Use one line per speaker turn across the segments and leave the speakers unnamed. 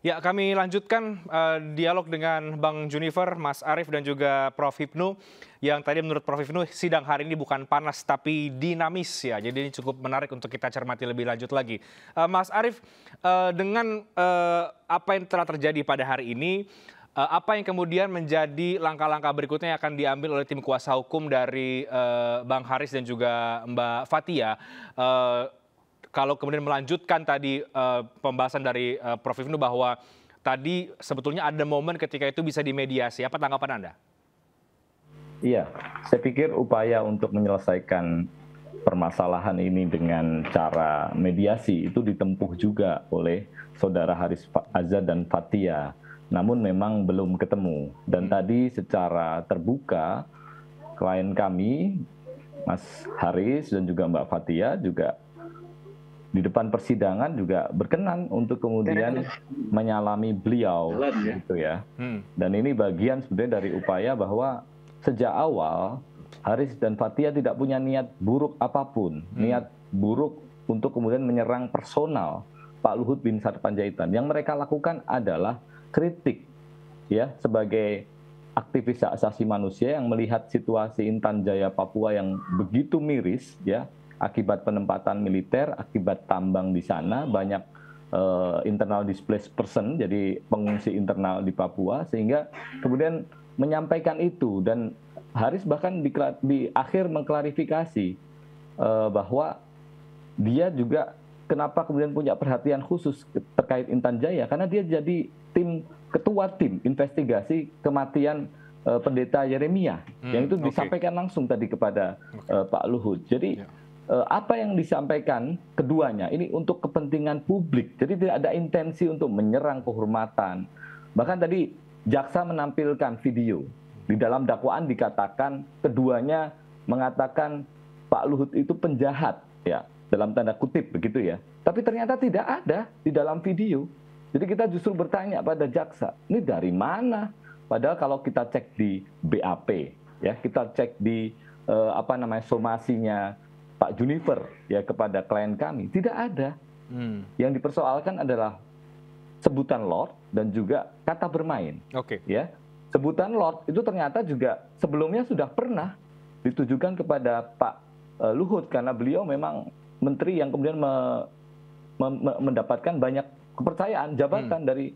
Ya, kami lanjutkan dialog dengan Bang Junifer, Mas Arief, dan juga Prof. Hipnu. Yang tadi menurut Prof. Hipnu, sidang hari ini bukan panas tapi dinamis ya. Jadi ini cukup menarik untuk kita cermati lebih lanjut lagi. Mas Arief, dengan apa yang telah terjadi pada hari ini, apa yang kemudian menjadi langkah-langkah berikutnya yang akan diambil oleh tim kuasa hukum dari Bang Haris dan juga Mbak Fathia? Kalau kemudian melanjutkan tadi pembahasan dari Prof. Hipnu bahwa tadi sebetulnya ada momen ketika itu bisa dimediasi. Apa tanggapan Anda?
Iya, saya pikir upaya untuk menyelesaikan permasalahan ini dengan cara mediasi itu ditempuh juga oleh saudara Haris Azhar dan Fathia. Namun memang belum ketemu. Dan tadi secara terbuka klien kami, Mas Haris dan juga Mbak Fathia juga di depan persidangan juga berkenan untuk kemudian menyalami beliau, gitu ya. Dan ini bagian sebenarnya dari upaya bahwa sejak awal Haris dan Fathia tidak punya niat buruk apapun, niat buruk untuk kemudian menyerang personal Pak Luhut bin Sarpanjaitan. Yang mereka lakukan adalah kritik, ya, sebagai aktivis hak asasi manusia yang melihat situasi Intan Jaya Papua yang begitu miris, ya. Akibat penempatan militer, akibat tambang di sana, banyak internal displaced person, jadi pengungsi internal di Papua, sehingga kemudian menyampaikan itu. Dan Haris bahkan di akhir mengklarifikasi bahwa dia juga kenapa kemudian punya perhatian khusus terkait Intan Jaya, karena dia jadi ketua tim investigasi kematian Pendeta Yeremia, yang itu disampaikan langsung tadi kepada Pak Luhut. Jadi apa yang disampaikan keduanya ini untuk kepentingan publik, jadi tidak ada intensi untuk menyerang kehormatan. Bahkan tadi jaksa menampilkan video di dalam dakwaan, dikatakan keduanya mengatakan Pak Luhut itu penjahat, ya, dalam tanda kutip begitu ya. Tapi ternyata tidak ada di dalam video. Jadi kita justru bertanya pada jaksa, ini dari mana? Padahal kalau kita cek di BAP, ya, kita cek di somasinya Pak Junifer ya kepada klien kami, tidak ada. Yang dipersoalkan adalah sebutan Lord dan juga kata bermain. Ya, sebutan Lord itu ternyata juga sebelumnya sudah pernah ditujukan kepada Pak Luhut, karena beliau memang menteri yang kemudian mendapatkan banyak kepercayaan jabatan dari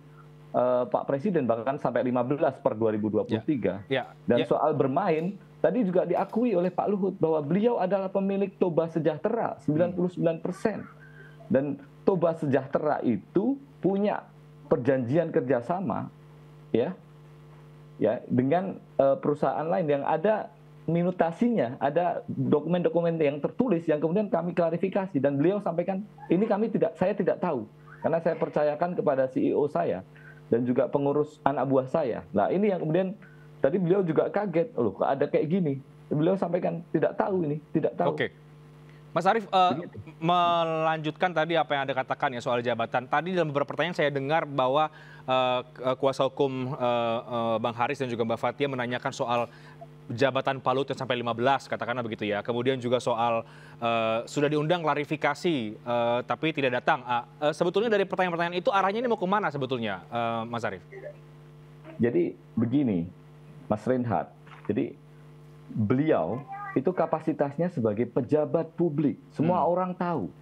Pak Presiden, bahkan sampai 15 per 2023. Dan soal bermain, tadi juga diakui oleh Pak Luhut bahwa beliau adalah pemilik Toba Sejahtera 99%. Dan Toba Sejahtera itu punya perjanjian kerjasama, ya dengan perusahaan lain yang ada minutasinya, ada dokumen-dokumen yang tertulis yang kemudian kami klarifikasi, dan beliau sampaikan ini saya tidak tahu, karena saya percayakan kepada CEO saya dan juga pengurus anak buah saya. Nah, ini yang kemudian tadi beliau juga kaget, loh kok ada kayak gini. Beliau sampaikan tidak tahu ini, tidak tahu.
Mas Arief, melanjutkan tadi apa yang Anda katakan ya soal jabatan. Tadi dalam beberapa pertanyaan saya dengar bahwa kuasa hukum Bang Haris dan juga Mbak Fathia menanyakan soal jabatan Pak Luhut yang sampai 15, katakanlah begitu ya. Kemudian juga soal sudah diundang klarifikasi tapi tidak datang. Sebetulnya dari pertanyaan-pertanyaan itu arahnya ini mau kemana sebetulnya, Mas Arief?
Jadi begini, Mas Reinhardt, jadi beliau itu kapasitasnya sebagai pejabat publik, semua orang tahu.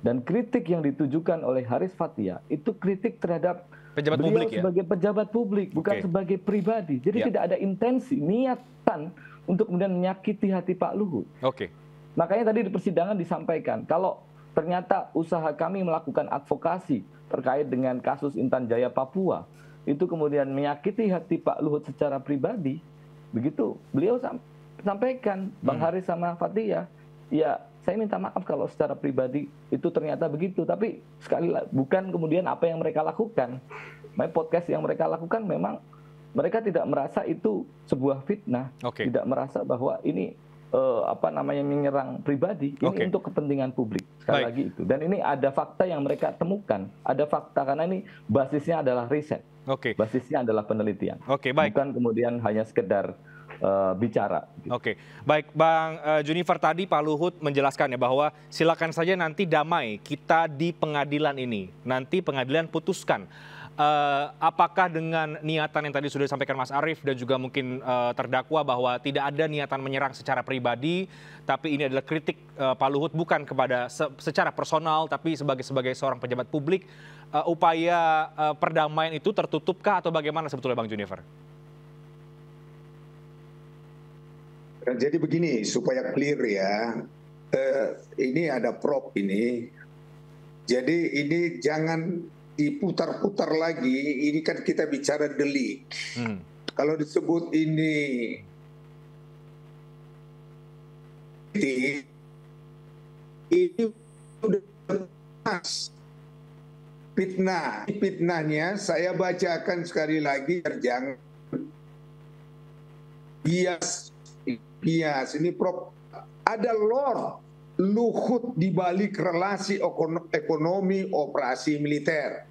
Dan kritik yang ditujukan oleh Haris Fathia itu kritik terhadap pejabat beliau publik, sebagai pejabat publik, bukan sebagai pribadi. Jadi tidak ada intensi, niatan untuk kemudian menyakiti hati Pak Luhut. Makanya tadi di persidangan disampaikan, kalau ternyata usaha kami melakukan advokasi terkait dengan kasus Intan Jaya Papua, itu kemudian menyakiti hati Pak Luhut secara pribadi, begitu beliau sampaikan, Bang Haris sama Fathia, ya saya minta maaf kalau secara pribadi itu ternyata begitu. Tapi sekali lagi, bukan kemudian apa yang mereka lakukan. Podcast yang mereka lakukan memang mereka tidak merasa itu sebuah fitnah, tidak merasa bahwa ini menyerang pribadi. Ini untuk kepentingan publik. Sekali lagi itu. Dan ini ada fakta yang mereka temukan. Ada fakta karena ini basisnya adalah riset. Basisnya adalah penelitian. Bukan kemudian hanya sekedar bicara.
Baik, Bang Junifer, tadi Pak Luhut menjelaskan ya bahwa silakan saja nanti damai kita di pengadilan ini, nanti pengadilan putuskan. apakah dengan niatan yang tadi sudah disampaikan Mas Arief dan juga mungkin terdakwa bahwa tidak ada niatan menyerang secara pribadi, tapi ini adalah kritik Pak Luhut bukan kepada secara personal, tapi sebagai seorang pejabat publik, upaya perdamaian itu tertutupkah atau bagaimana sebetulnya Bang Junifer?
Jadi begini, supaya clear ya, ini ada prop ini. Jadi ini jangan diputar-putar lagi, ini kan kita bicara delik. Kalau disebut ini udah pas fitnahnya saya bacakan sekali lagi, jangan bias ini Prof. Ada Lord Luhut di balik relasi ekonomi operasi militer.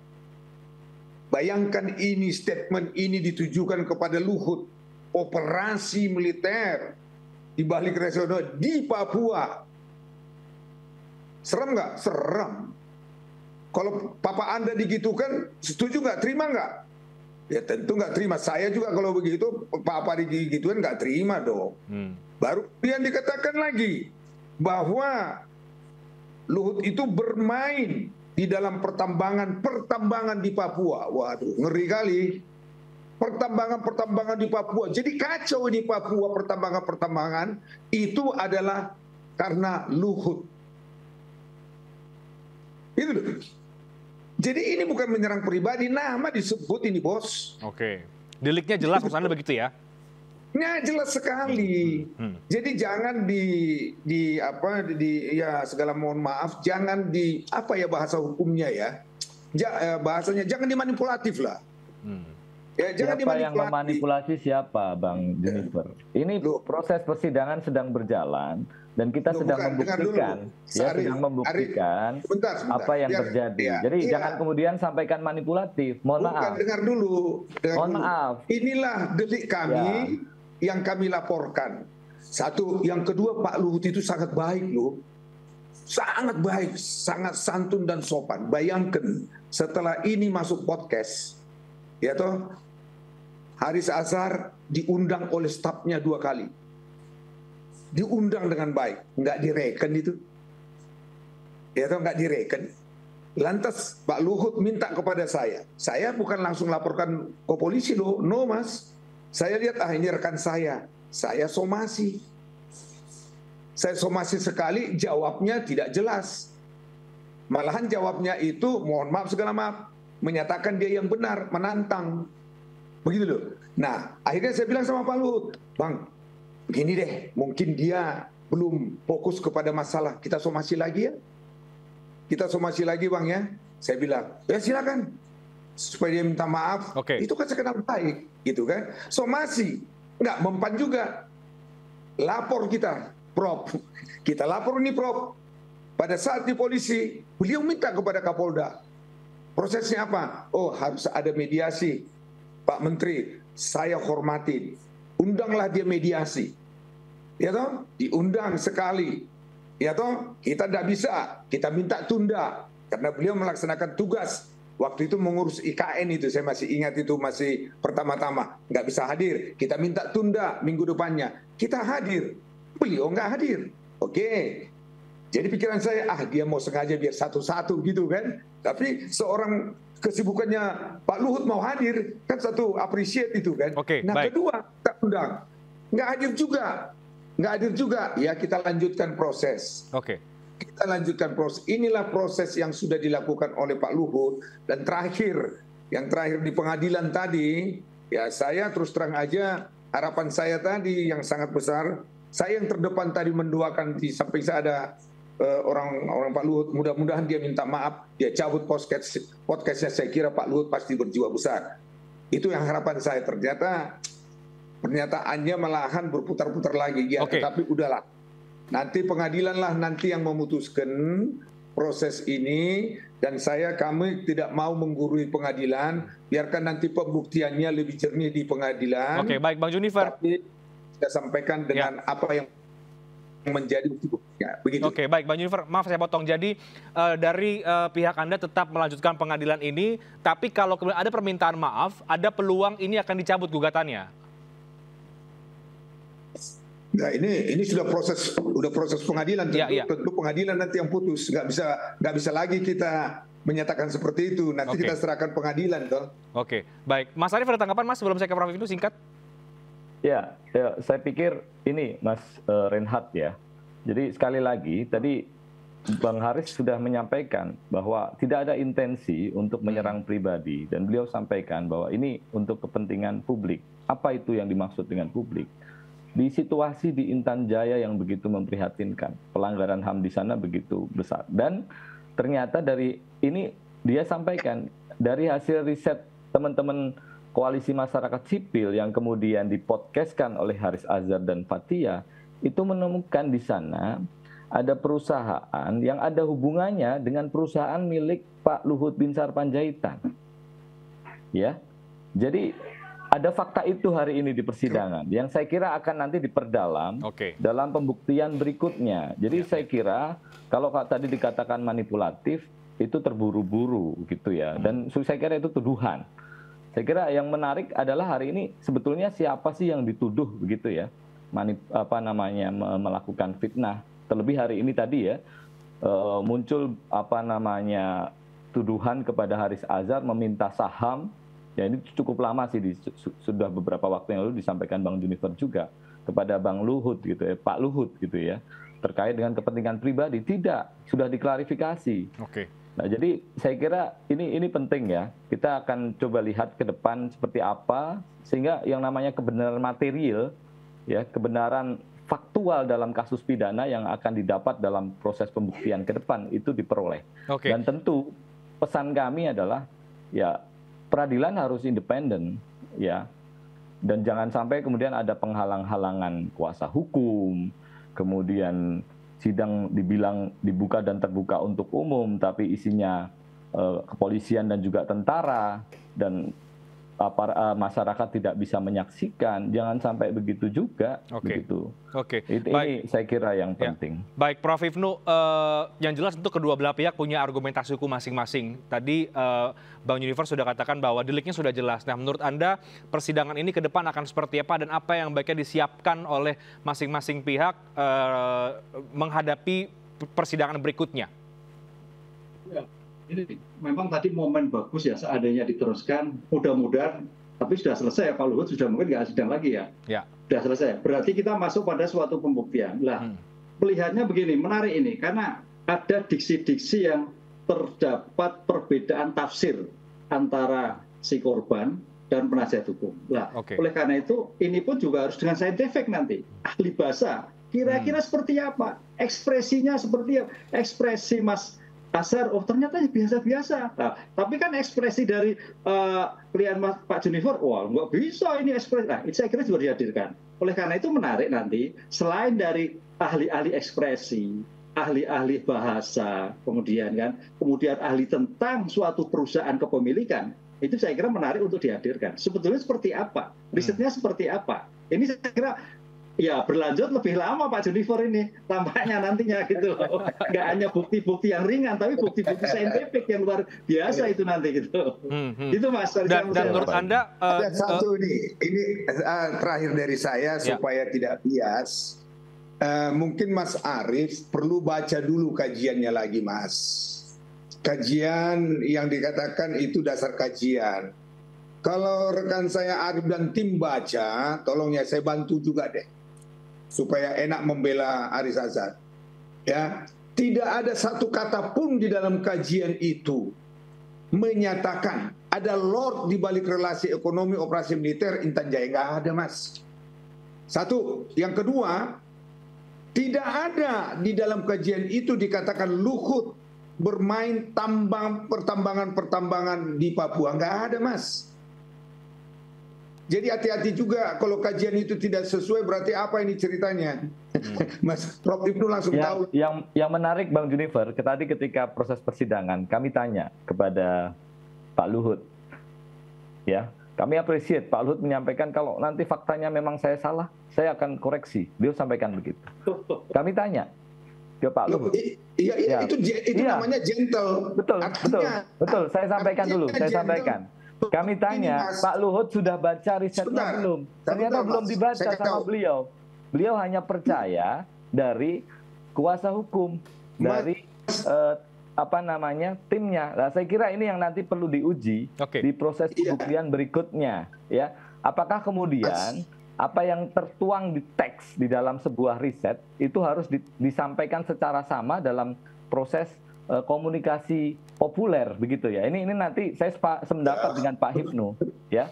Bayangkan ini statement ini ditujukan kepada Luhut, operasi militer di balik resona di Papua. Serem nggak? Serem. Kalau papa Anda digitukan, setuju nggak? Terima nggak? Ya tentu nggak terima. Saya juga kalau begitu, papa digitukan nggak terima dong. Baru yang dikatakan lagi bahwa Luhut itu bermain di dalam pertambangan di Papua. Waduh, ngeri kali. Pertambangan di Papua. Jadi kacau di Papua pertambangan itu adalah karena Luhut. Itu loh. Jadi ini bukan menyerang pribadi, nama disebut ini bos.
Oke, deliknya jelas maksud Anda begitu ya?
Nah, jelas sekali. Jadi jangan ya segala mohon maaf, jangan apa ya bahasa hukumnya ya, bahasanya jangan dimanipulatif lah.
Ya, jangan siapa yang memanipulasi siapa, Bang Junifer? Ini proses persidangan sedang berjalan dan kita sedang membuktikan, sedang membuktikan apa yang terjadi. Jadi jangan kemudian sampaikan manipulatif. Mohon maaf.
Dengar dulu.
Mohon maaf.
Inilah delik kami yang kami laporkan. Satu, yang kedua Pak Luhut itu sangat baik loh. Sangat baik, sangat santun dan sopan. Bayangkan setelah ini masuk podcast, ya toh, Haris Azhar diundang oleh stafnya 2 kali. Diundang dengan baik, nggak direken itu. Ya toh, nggak direken. Lantas Pak Luhut minta kepada saya bukan langsung laporkan ke polisi loh, no mas. Saya lihat ini rekan saya somasi. Saya somasi sekali, jawabnya tidak jelas. Malahan jawabnya itu, mohon maaf segala maaf, menyatakan dia yang benar, menantang. Begitu loh. Nah, akhirnya saya bilang sama Pak Luhut, Bang, begini deh, mungkin dia belum fokus kepada masalah. Kita somasi lagi ya? Kita somasi lagi Bang ya? Saya bilang, ya silakan. Supaya dia minta maaf. Itu kan sekedar baik, gitu kan? Somasi, nggak mempan juga. Lapor kita, Prof. Kita lapor ini Prof. Pada saat di polisi, beliau minta kepada Kapolda. Prosesnya apa? Oh, harus ada mediasi. Pak Menteri, saya hormatin. Undanglah dia mediasi. Ya toh? Diundang sekali. Ya toh? Kita tidak bisa. Kita minta tunda. Karena beliau melaksanakan tugas. Waktu itu mengurus IKN itu. Saya masih ingat itu masih pertama-tama. Nggak bisa hadir. Kita minta tunda minggu depannya. Kita hadir. Beliau nggak hadir. Oke. Jadi pikiran saya, dia mau sengaja biar satu-satu gitu kan. Tapi seorang kesibukannya Pak Luhut mau hadir, kan satu appreciate itu kan. Nah baik. Kedua, kita undang. Nggak hadir juga. Ya kita lanjutkan proses. Kita lanjutkan proses. Inilah proses yang sudah dilakukan oleh Pak Luhut. Dan yang terakhir di pengadilan tadi, ya saya terus terang aja, harapan saya tadi yang sangat besar, saya yang terdepan tadi mendoakan di samping saya ada orang Pak Luhut, mudah-mudahan dia minta maaf, dia cabut podcastnya. Saya kira Pak Luhut pasti berjiwa besar. Itu yang harapan saya. Ternyata pernyataannya malahan berputar-putar lagi. Ya, tapi udahlah. Nanti pengadilan lah nanti yang memutuskan proses ini. Dan kami tidak mau menggurui pengadilan. Biarkan nanti pembuktiannya lebih jernih di pengadilan.
Baik Bang Junifer.
Tapi saya sampaikan dengan apa yang menjadi Ya, begitu.
Oke, baik Bang Junifer, maaf saya potong. Jadi dari pihak Anda tetap melanjutkan pengadilan ini, tapi kalau kemudian ada permintaan maaf, ada peluang ini akan dicabut gugatannya.
Nah, ini sudah proses pengadilan. Tentu pengadilan nanti yang putus. Nggak bisa lagi kita menyatakan seperti itu. Nanti kita serahkan pengadilan, toh.
Oke, baik. Mas Arief ada tanggapan, Mas, sebelum saya ke Prof. Ibnu singkat?
Ya, saya pikir ini Mas Reinhardt ya. Jadi sekali lagi tadi Bang Haris sudah menyampaikan bahwa tidak ada intensi untuk menyerang pribadi dan beliau sampaikan bahwa ini untuk kepentingan publik. Apa itu yang dimaksud dengan publik? Di situasi di Intan Jaya yang begitu memprihatinkan, pelanggaran HAM di sana begitu besar, dan ternyata dari ini dia sampaikan dari hasil riset teman-teman koalisi masyarakat sipil yang kemudian dipodcastkan oleh Haris Azhar dan Fathia, itu menemukan di sana ada perusahaan yang ada hubungannya dengan perusahaan milik Pak Luhut Binsar Panjaitan. Ya, jadi ada fakta itu hari ini di persidangan yang saya kira akan nanti diperdalam dalam pembuktian berikutnya. Jadi saya kira kalau tadi dikatakan manipulatif itu terburu-buru gitu ya, dan saya kira itu tuduhan. Saya kira yang menarik adalah hari ini sebetulnya siapa sih yang dituduh begitu ya, melakukan fitnah. Terlebih hari ini tadi ya muncul tuduhan kepada Haris Azhar meminta saham. Ya ini cukup lama sih, sudah beberapa waktu yang lalu disampaikan Bang Junifer juga kepada Bang Luhut gitu ya, Pak Luhut gitu ya, terkait dengan kepentingan pribadi. Tidak, sudah diklarifikasi. Nah, jadi saya kira ini penting ya. Kita akan coba lihat ke depan seperti apa sehingga yang namanya kebenaran material ya, kebenaran faktual dalam kasus pidana yang akan didapat dalam proses pembuktian ke depan itu diperoleh. Dan tentu pesan kami adalah ya peradilan harus independen ya. Dan jangan sampai kemudian ada penghalang-halangan kuasa hukum, kemudian sidang dibilang dibuka dan terbuka untuk umum, tapi isinya kepolisian dan juga tentara, dan masyarakat tidak bisa menyaksikan. Jangan sampai begitu juga. Begitu. Ini saya kira yang penting.
Baik, Prof. Ibnu, yang jelas untuk kedua belah pihak punya argumentasi hukum masing-masing. Tadi Bang Junifer sudah katakan bahwa deliknya sudah jelas. Nah, menurut Anda persidangan ini ke depan akan seperti apa dan apa yang baiknya disiapkan oleh masing-masing pihak menghadapi persidangan berikutnya?
Ya, ini memang tadi momen bagus ya, seandainya diteruskan, mudah-mudahan, tapi sudah selesai ya, Pak Luhut sudah mungkin nggak sidang lagi ya. Sudah selesai, berarti kita masuk pada suatu pembuktian. Lah, melihatnya begini, menarik ini, karena ada diksi-diksi yang terdapat perbedaan tafsir antara si korban dan penasihat hukum. Lah, oleh karena itu, ini pun juga harus dengan saintifik nanti, ahli bahasa, kira-kira seperti apa, ekspresinya seperti apa, ekspresi Mas Azhar, oh ternyata biasa-biasa. Nah, tapi kan ekspresi dari klien Pak Junifer, wah nggak bisa ini ekspresi. Nah, itu saya kira juga dihadirkan. Oleh karena itu menarik nanti, selain dari ahli-ahli ekspresi, ahli-ahli bahasa, kemudian ahli tentang suatu perusahaan kepemilikan, itu saya kira menarik untuk dihadirkan. Sebetulnya seperti apa? Risetnya seperti apa? Ini saya kira ya berlanjut lebih lama Pak Junifer ini tampaknya nantinya gitu loh. Nggak hanya bukti-bukti yang ringan, tapi bukti-bukti saintifik yang luar biasa itu nanti gitu. Itu Mas.
Dan menurut Anda
ada satu ini terakhir dari saya supaya tidak bias. Mungkin Mas Arief perlu baca dulu kajiannya lagi, Mas. Kajian yang dikatakan itu dasar kajian. Kalau rekan saya Arief dan tim baca, tolong ya saya bantu juga deh, supaya enak membela Haris Azhar. Ya, tidak ada satu kata pun di dalam kajian itu menyatakan ada Lord di balik relasi ekonomi operasi militer Intan Jaya. Nggak ada, Mas. Satu. Yang kedua, tidak ada di dalam kajian itu dikatakan Luhut bermain pertambangan di Papua. Nggak ada, Mas. Jadi hati-hati juga kalau kajian itu tidak sesuai, berarti apa ini ceritanya? Mas Prof. Ibnu langsung tahu.
Yang menarik Bang Junifer, tadi ketika proses persidangan kami tanya kepada Pak Luhut, ya kami appreciate Pak Luhut menyampaikan kalau nanti faktanya memang saya salah, saya akan koreksi. Beliau sampaikan begitu. Kami tanya, ke Pak Luhut.
Iya, itu namanya gentle.
Betul. Saya sampaikan dulu. Kami tanya, Pak Luhut sudah baca risetnya belum? Ternyata belum dibaca sama beliau. Beliau hanya percaya dari kuasa hukum, dari timnya. Nah, saya kira ini yang nanti perlu diuji di proses pembuktian berikutnya, ya. Apakah kemudian apa yang tertuang di teks di dalam sebuah riset itu harus disampaikan secara sama dalam proses komunikasi populer, begitu ya. Ini nanti saya sependapat dengan Pak Hipnu, ya.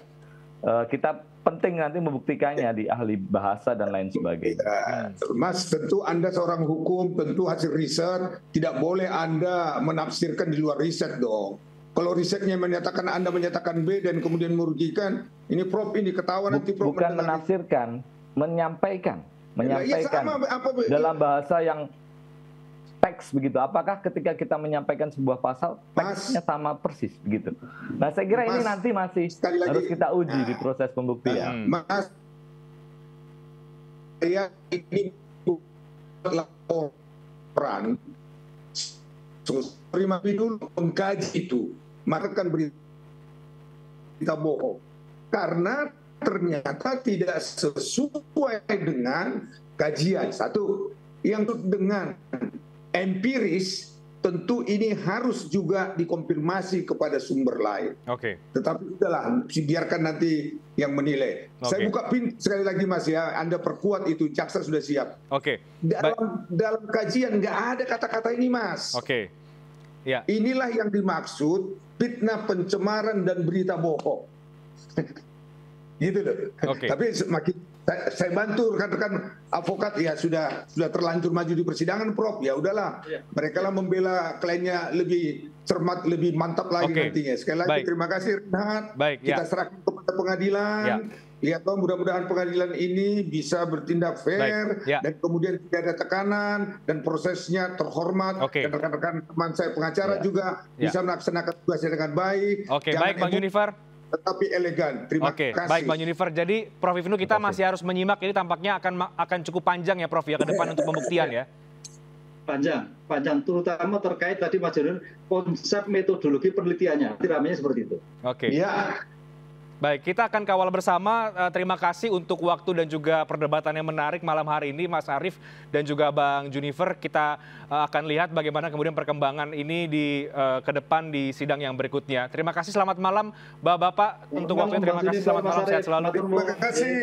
Kita penting nanti membuktikannya di ahli bahasa dan lain sebagainya.
Mas, tentu Anda seorang hukum, tentu hasil riset tidak boleh Anda menafsirkan di luar riset dong. Kalau risetnya Anda menyatakan B dan kemudian merugikan, ini Prof ini ketahuan nanti Prof.
Bukan menafsirkan, menyampaikan dalam bahasa yang teks begitu. Apakah ketika kita menyampaikan sebuah pasal teksnya sama persis begitu? Nah, saya kira ini nanti masih harus kita uji di proses pembuktian.
Mas, saya ini laporan terima dulu mengkaji itu, maka kan berita bohong karena ternyata tidak sesuai dengan kajian. Satu, yang dengan empiris, tentu ini harus juga dikonfirmasi kepada sumber lain. Tetapi udahlah, biarkan nanti yang menilai. Saya buka pintu sekali lagi Mas ya, Anda perkuat itu, jaksa sudah siap. Dalam kajian nggak ada kata-kata ini Mas. Inilah yang dimaksud fitnah, pencemaran dan berita bohong. Gitu loh. Tapi semakin saya bantu rekan-rekan advokat ya sudah terlanjur maju di persidangan Prof. Ya udahlah, mereka lah membela kliennya lebih cermat, lebih mantap lagi nantinya. Sekali lagi terima kasih Renhat. Kita serahkan kepada pengadilan. Lihat toh mudah-mudahan pengadilan ini bisa bertindak fair dan kemudian tidak ada tekanan dan prosesnya terhormat dan rekan-rekan teman saya pengacara juga bisa melaksanakan tugasnya dengan baik.
Baik Bang Junifer.
Tetapi elegan. Terima kasih.
Baik Bang Junifer. Jadi Prof Hipnu kita masih harus menyimak, ini tampaknya akan cukup panjang ya Prof ya ke depan untuk pembuktian ya.
Panjang terutama terkait tadi Mas Junifer konsep metodologi penelitiannya. Tiramanya seperti itu.
Ya.
Baik, kita akan kawal bersama. Terima kasih untuk waktu dan juga perdebatan yang menarik malam hari ini, Mas Arief dan juga Bang Junifer. Kita akan lihat bagaimana kemudian perkembangan ini ke depan di sidang yang berikutnya. Terima kasih, selamat malam Bapak-Bapak untuk waktunya. Terima kasih, selamat malam, sehat selalu.
Terima kasih.